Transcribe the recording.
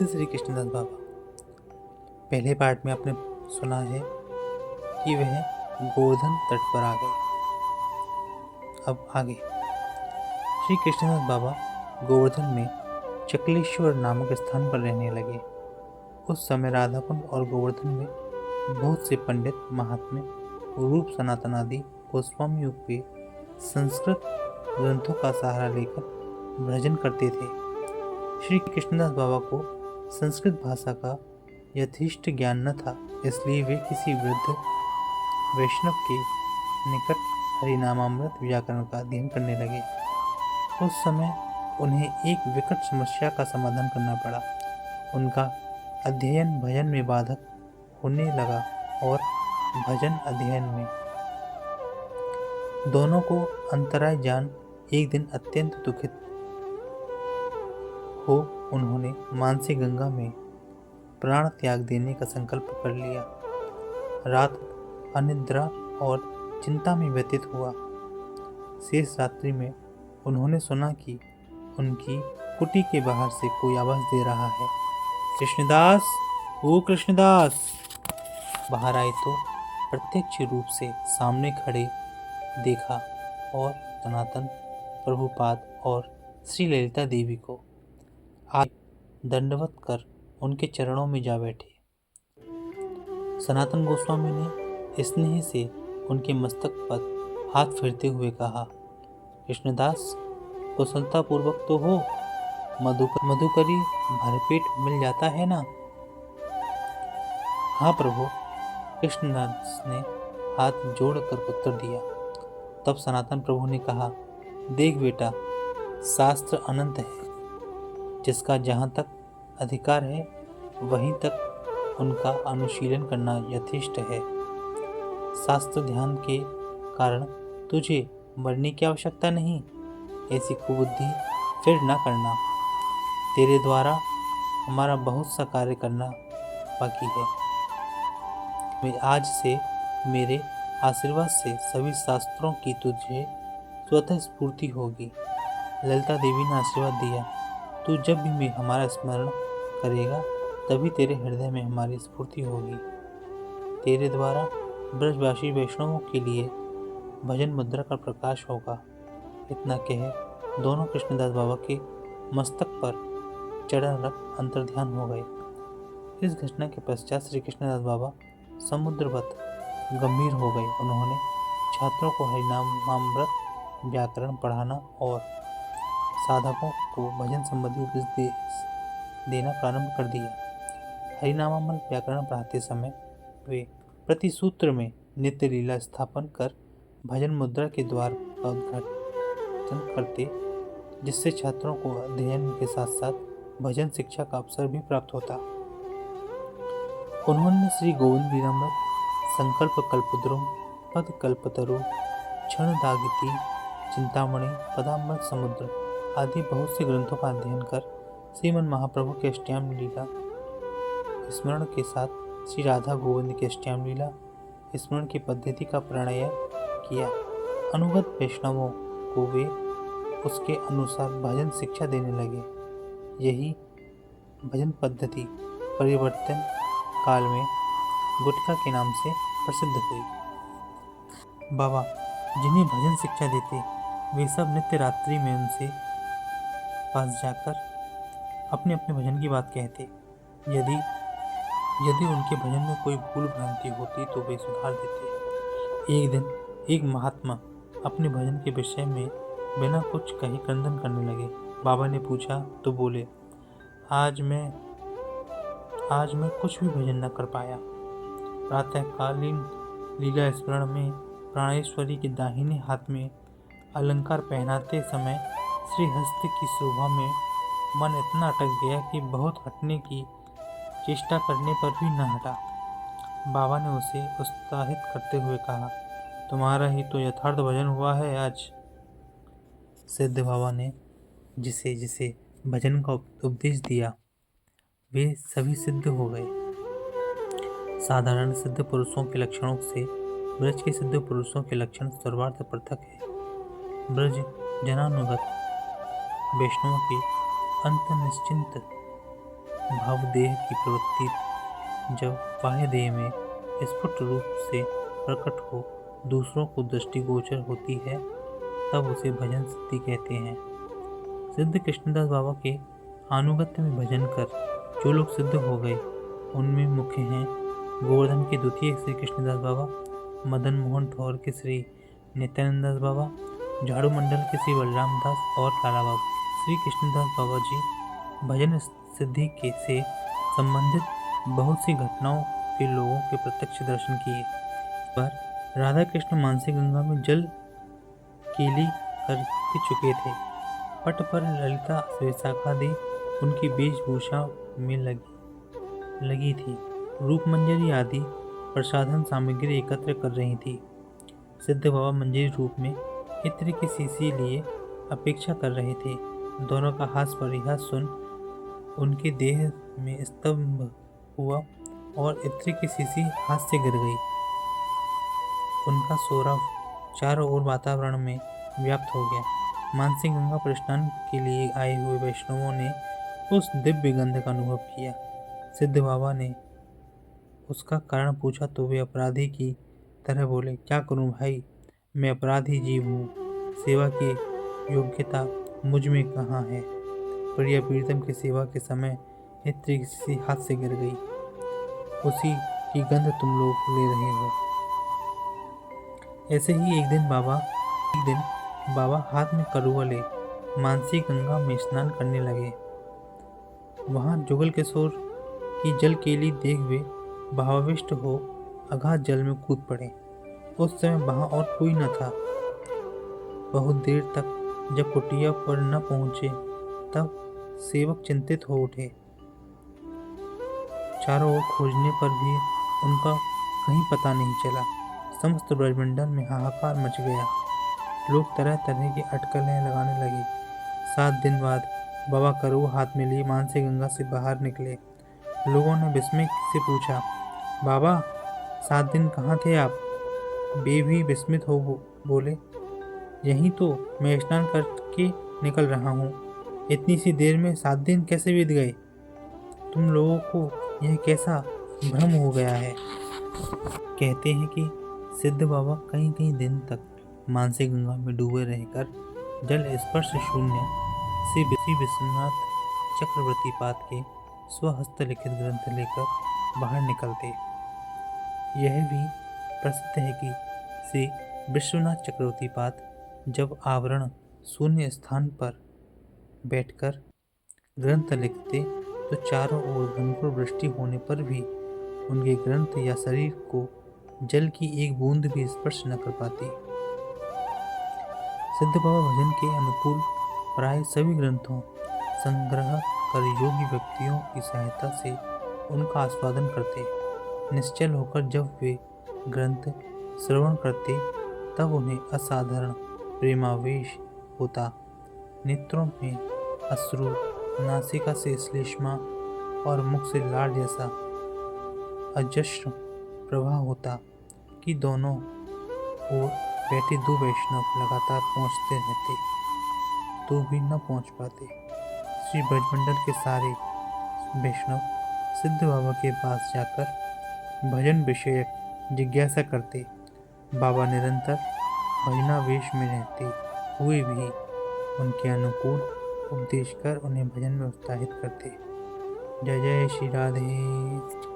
नमस्ते श्री कृष्णदास बाबा। पहले पार्ट में आपने सुना है कि वह गोवर्धन तट पर आ गए। अब आगे श्री कृष्णदास बाबा गोवर्धन में चकलेश्वर नामक स्थान पर रहने लगे। उस समय राधाकुंड और गोवर्धन में बहुत से पंडित महात्मे रूप सनातन आदि गोस्वामी युग के संस्कृत ग्रंथों का सहारा लेकर भजन करते थे। श्री कृष्णदास बाबा को संस्कृत भाषा का यथेष्ट ज्ञान न था, इसलिए वे किसी वृद्ध वैष्णव के निकट हरिनामामृत व्याकरण का अध्ययन करने लगे। उस समय उन्हें एक विकट समस्या का समाधान करना पड़ा। उनका अध्ययन भजन में बाधक होने लगा और भजन अध्ययन में दोनों को अंतराय जान एक दिन अत्यंत दुखित हो उन्होंने मानसी गंगा में प्राण त्याग देने का संकल्प कर लिया। रात अनिद्रा और चिंता में व्यतीत हुआ। शेष रात्रि में उन्होंने सुना कि उनकी कुटी के बाहर से कोई आवाज दे रहा है, कृष्णदास, ओ कृष्णदास। बाहर आए तो प्रत्यक्ष रूप से सामने खड़े देखा और सनातन प्रभुपाद और श्री ललिता देवी को आज दंडवत कर उनके चरणों में जा बैठे। सनातन गोस्वामी ने स्नेह से उनके मस्तक पर हाथ फेरते हुए कहा, कृष्णदास, कुशलता पूर्वक तो हो, मधुकरी भरपेट मिल जाता है ना? हाँ प्रभु, कृष्णदास ने हाथ जोड़कर उत्तर दिया। तब सनातन प्रभु ने कहा, देख बेटा, शास्त्र अनंत है, जिसका जहाँ तक अधिकार है वहीं तक उनका अनुशीलन करना यथेष्ट है। शास्त्र ध्यान के कारण तुझे मरने की आवश्यकता नहीं। ऐसी कुबुद्धि फिर न करना। तेरे द्वारा हमारा बहुत सा कार्य करना बाकी है। आज से मेरे आशीर्वाद से सभी शास्त्रों की तुझे स्वतः स्फूर्ति होगी। ललिता देवी ने आशीर्वाद दिया, तू जब भी हमारा स्मरण करेगा तभी तेरे हृदय में हमारी स्फूर्ति होगी। तेरे द्वारा ब्रजवासी वैष्णवों के लिए भजन मुद्रा का प्रकाश होगा। इतना कह दोनों कृष्णदास बाबा के मस्तक पर चरण रख अंतर्ध्यान हो गए। इस घटना के पश्चात श्री कृष्णदास बाबा समुद्रवत गंभीर हो गए। उन्होंने छात्रों को हरिनामामृत व्याकरण पढ़ाना और साधकों को भजन संबंधी उपदेश देना प्रारंभ कर दिया। हरिनामामृत व्याकरण पढ़ाते समय वे प्रति सूत्र में नित्य लीला स्थापन कर भजन मुद्रा के द्वार का उद्घाटन करते, जिससे छात्रों को अध्ययन के साथ साथ भजन शिक्षा का अवसर भी प्राप्त होता। उन्होंने श्री गोविंद लीलामृत, संकल्प कल्पद्रुम, पद कल्पतरु, क्षण दागिती, चिंतामणि, पदामृत समुद्र आदि बहुत से ग्रंथों का अध्ययन कर श्रीमन महाप्रभु के अष्टयाम लीला स्मरण के साथ श्री राधा गोविंद की अष्टयाम लीला स्मरण की पद्धति का प्रणय किया। अनुगत वैष्णवों को वे उसके अनुसार भजन शिक्षा देने लगे। यही भजन पद्धति परिवर्तन काल में गुटका के नाम से प्रसिद्ध हुई। बाबा जिन्हें भजन शिक्षा देते वे सब नित्य रात्रि में उनसे पास जाकर अपने अपने भजन की बात कहते। यदि उनके भजन में कोई भूल भ्रांति होती तो वे सुधार देते। एक दिन एक महात्मा अपने भजन के विषय में बिना कुछ कहे क्रंदन करने लगे। बाबा ने पूछा तो बोले, आज मैं कुछ भी भजन न कर पाया। प्रातःकालीन लीला स्मरण में प्राणेश्वरी के दाहिने हाथ में अलंकार पहनाते समय श्रीहस्त की शोभा में मन इतना अटक गया कि बहुत हटने की चेष्टा करने पर भी न हटा। बाबा ने उसे उत्साहित करते हुए कहा, तुम्हारा ही तो यथार्थ भजन हुआ है आज। सिद्ध बाबा ने जिसे जिसे भजन का उपदेश दिया वे सभी सिद्ध हो गए। साधारण सिद्ध पुरुषों के लक्षणों से ब्रज के सिद्ध पुरुषों के लक्षण सर्वार्थ पृथक है। ब्रज जनानुगत वैष्णवों के अंत निश्चिंत भावदेह की प्रवृत्ति जब बाह्य देह में स्फुट रूप से प्रकट हो दूसरों को दृष्टिगोचर होती है तब उसे भजन सिद्धि कहते हैं। सिद्ध कृष्णदास बाबा के आनुगत्य में भजन कर जो लोग सिद्ध हो गए उनमें मुख्य हैं गोवर्धन के द्वितीय श्री कृष्णदास बाबा, मदन मोहन ठौर के श्री नित्यानंद दास बाबा, झाड़ू मंडल के श्री बलराम दास और काला बाबा। श्री कृष्णदास बाबा जी भजन सिद्धि के से संबंधित बहुत सी घटनाओं के लोगों के प्रत्यक्ष दर्शन किए। पर राधा कृष्ण मानसी गंगा में जल केली कर चुके थे। पट पर ललिता विशाखा दी उनकी वेशभूषा में लगी थी। रूप मंजरी आदि प्रसाधन सामग्री एकत्र कर रही थी। सिद्ध बाबा मंजरी रूप में इत्र की शीशी लिए अपेक्षा कर रहे थे। दोनों का हास परिहास सुन उनके देह में स्तंभ हुआ और इत्र की शीशी हाथ से गिर गई। उनका सौरभ चारों ओर वातावरण में व्याप्त हो गया। मानसी गंगा पर स्नान के लिए आए हुए वैष्णवों ने उस दिव्य गंध का अनुभव किया। सिद्ध बाबा ने उसका कारण पूछा तो वे अपराधी की तरह बोले, क्या करूं भाई, मैं अपराधी जीव हूँ, सेवा की योग्यता मुझ में कहाँ है। प्रिय प्रीतम की सेवा के समय इत्र किसी हाथ से गिर गई, उसी की गंध तुम लोग ले रहे हो। ऐसे ही एक दिन बाबा हाथ में करुआ ले मानसी गंगा में स्नान करने लगे। वहां जुगल किशोर की जल केली देख वे भावाविष्ट हो अगाध जल में कूद पड़े। उस समय वहां और कोई न था। बहुत देर तक जब कुटिया पर न पहुंचे तब सेवक चिंतित हो उठे। चारों ओर खोजने पर भी उनका कहीं पता नहीं चला। समस्त ब्रजमंडल में हाहाकार मच गया। लोग तरह तरह की अटकलें लगाने लगे। 7 दिन बाद बाबा करुआ हाथ में लिए मानसी गंगा से बाहर निकले। लोगों ने विस्मय से पूछा, बाबा 7 दिन कहाँ थे आप? वे भी विस्मित हो बोले, यहीं तो मैं स्नान करके निकल रहा हूँ। इतनी सी देर में 7 दिन कैसे बीत गए? तुम लोगों को यह कैसा भ्रम हो गया है? कहते हैं कि सिद्ध बाबा कई कई दिन तक मानसी गंगा में डूबे रहकर जल स्पर्श शून्य से विश्वनाथ चक्रवर्तीपाद के स्वहस्त लिखित ग्रंथ लेकर बाहर निकलते। यह भी प्रसिद्ध है कि श्री विश्वनाथ चक्रवर्तीपाद जब आवरण शून्य स्थान पर बैठकर ग्रंथ लिखते तो चारों ओर घनघोर वृष्टि होने पर भी उनके ग्रंथ या शरीर को जल की एक बूंद भी स्पर्श न कर पाती। सिद्ध बाबा भजन के अनुकूल प्राय सभी ग्रंथों संग्रह कर योगी व्यक्तियों की सहायता से उनका आस्वादन करते। निश्चल होकर जब वे ग्रंथ श्रवण करते तब उन्हें असाधारण प्रेमावेश होता। नेत्रों में अश्रु, नासिका से श्लेष्मा और मुख से लार जैसा अजस्र प्रवाह होता कि दोनों ओर बैठे 2 वैष्णव लगातार पहुंचते रहते तो भी न पहुंच पाते। श्री ब्रजमंडल के सारे वैष्णव सिद्ध बाबा के पास जाकर भजन विषयक जिज्ञासा करते। बाबा निरंतर भजनावेश में रहते हुए भी उनके अनुकूल उपदेश कर उन्हें भजन में उत्साहित करते। जय जय श्री राधे।